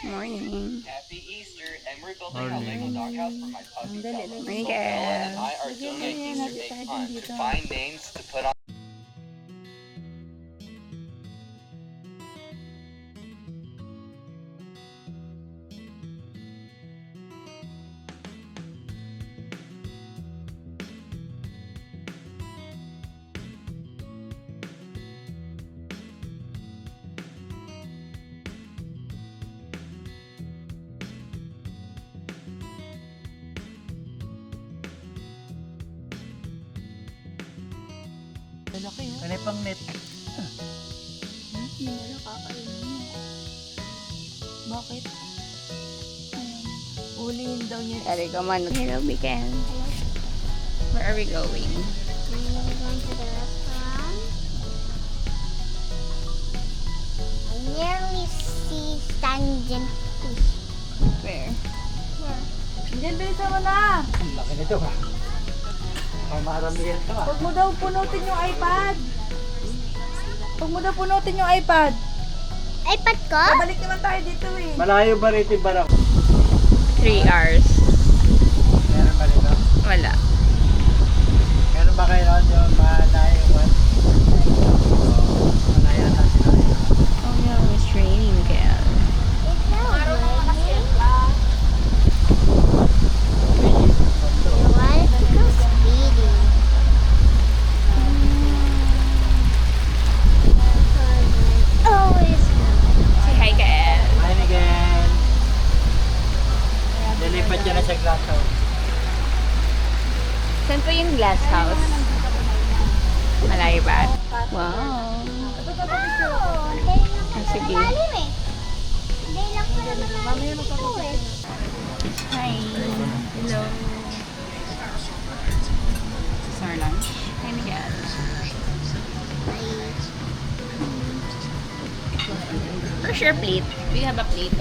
Morning. Happy Easter, and we're building a Lego doghouse for my puppy Bella. So Morning, Bella guys. and I are doing an Easter egg hunt to find names to put on. Ano pang net? Hindi mo nakakainin mo. Bakit? Ulihin daw niya. There we go, man. Hello, weekend. Where are we going? We're going to the restaurant. I nearly see Stangen fish. Where? Here. Diyan, bilisan mo na! Ang laki nito ha. Marami yan ito ha. Huwag mo daw punutin yung iPad. Huwag mo daw punutin yung iPad. iPad ko? Babalik naman tayo dito eh. Malayo ba rito yung barang? 3 hours. Meron ba rito? Wala. Meron ba kayo yung malayo one? Malayo na sila. Oh no, it's raining, girl. It's not raining. Why is it so speedy? Always. Say hi, girl. Hi again. Nilipat niya na sa glass house. Saan po yung glass house? Malayo ba? Wow. Ah, sige. Hindi lang ko naman namin ito eh. Hi. Hello. This is our lunch. Hi, Miguel. Where's your plate? Do you have a plate?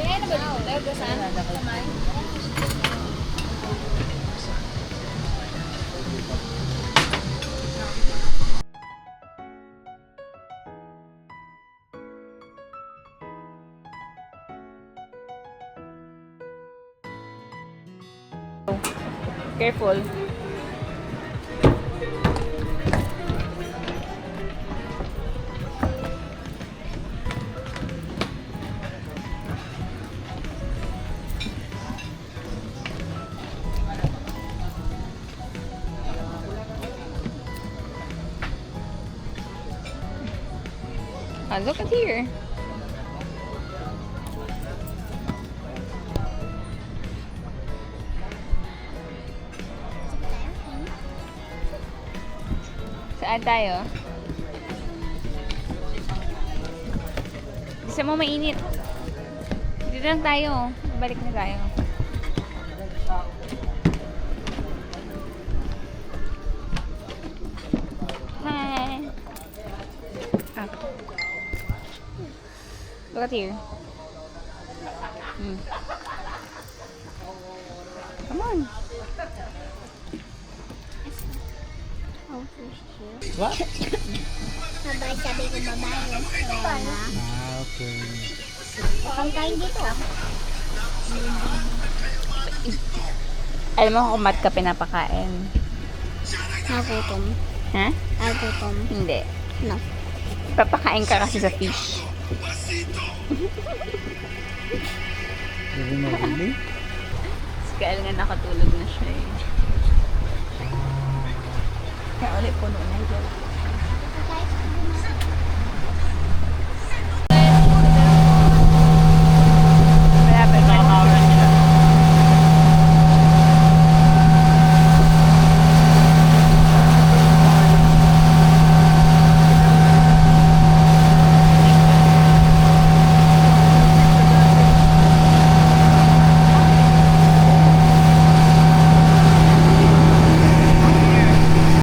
Careful. Ah, look at here. Saan tayo? Gusto mo mainit? Dito lang tayo. Balik na tayo. Hi! Ah. Look at here. Come on. Oh, fish too. What? Sabi ko babae. Ah, okay. Pang kain dito. Alam mo kung ba't ka pinapakain? Nagutom. Ha? Nagutom. Hindi. No. Papakain ka kasi sa fish. Hindi mo huli? Kaya nga nakatulog na siya eh. Kaya ulit puno na yun. Malapit na.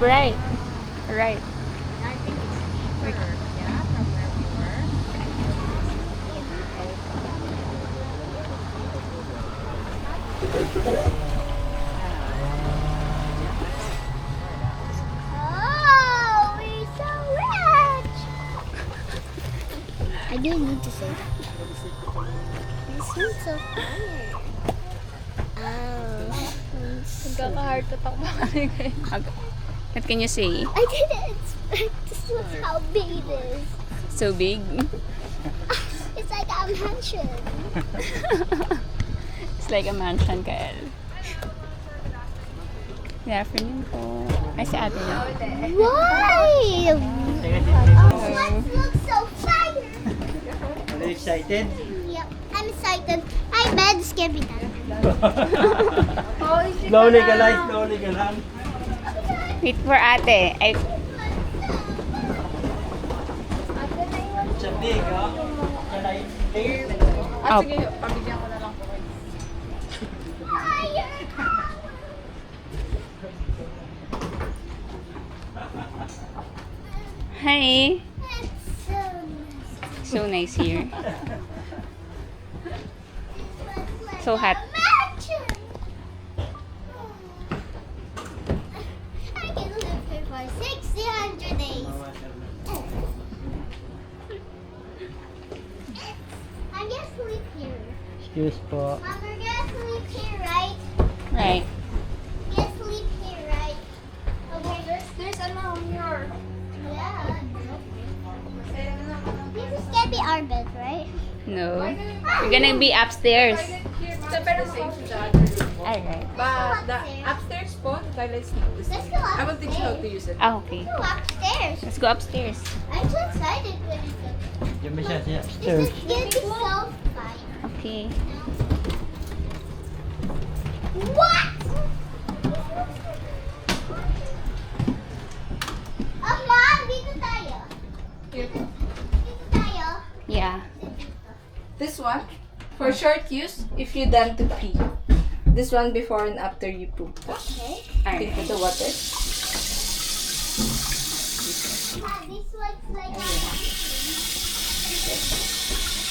Right. Right. Oh, we're so rich. I do need to say that. It's so funny. Oh. Nagkaka-heart attack ba kasi kayo? What can you say? I didn't expect this was how big it is. So big? It's like a mansion. It's like a mansion, Kael. Good afternoon po. Ay, si ate niya. Why? What looks so fire? Are you excited? Yep, I'm excited. Hi, bed. Scary done. Slowly ka lang, slowly ka lang. Wait for ate. Ay, It's a big, huh? Can I take it? oh. Sige, pabigyan ko na lang po. Hi. That's so nice. So nice here. So hot. Mansion. I can live here for 600 days. I'm gonna sleep here. Excuse po. Mom, we're gonna sleep here, right? Right. We're gonna sleep here, right? Okay. There's ano here. Yeah. This is gonna be our bed, right? No. We're gonna be upstairs. Sa pero safe siya. Alright. But the upstairs po, toilets na. Let's go upstairs. I will teach you how to use it. Ah, okay. Go upstairs. Let's go upstairs. I'm so excited when it's Diyan ba siya siya? This is gonna be so fun. Okay. What? Oh, Mom, dito tayo. Here po. Dito tayo. Yeah. This one, for short use, if you done to pee. This one before and after you poop. Okay. Take Alright. the water. Ah, this one's like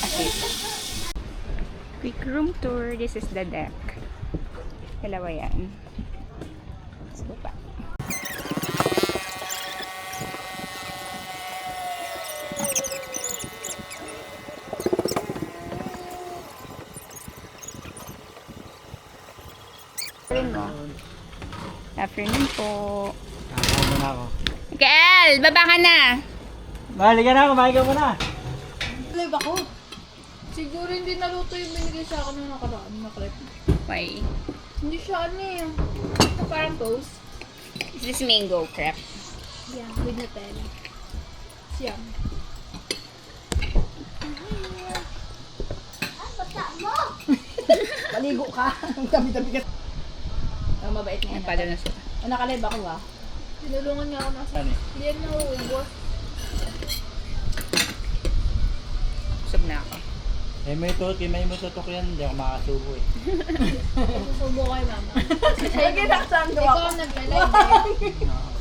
Okay. Quick room tour. This is the deck. Dalawa yan. Let's go back. Afternoon po. Kakain mo na ako. Kael, baba ka na. Bali ka na, kumain ka muna. Live ako. Siguro hindi naluto yung binigay sa akin nung nakaraan na crepe. Why? Hindi siya ano eh. Ito parang toast. Is this mango crepe? Yeah, with Nutella. Siyam. Ah, bata mo. Paligo ka. Ang dami-dami ka. Ang mabait niya. Ano pa doon na siya? Nakalive ako ah. Tinulungan niya ako nasa. Hindi yan nauubos. Busog na ako. May mo tutok yan, hindi ako makasubo eh. Susubo kay mama. Sige, nakasando ako. Ikaw ang nagla-live eh.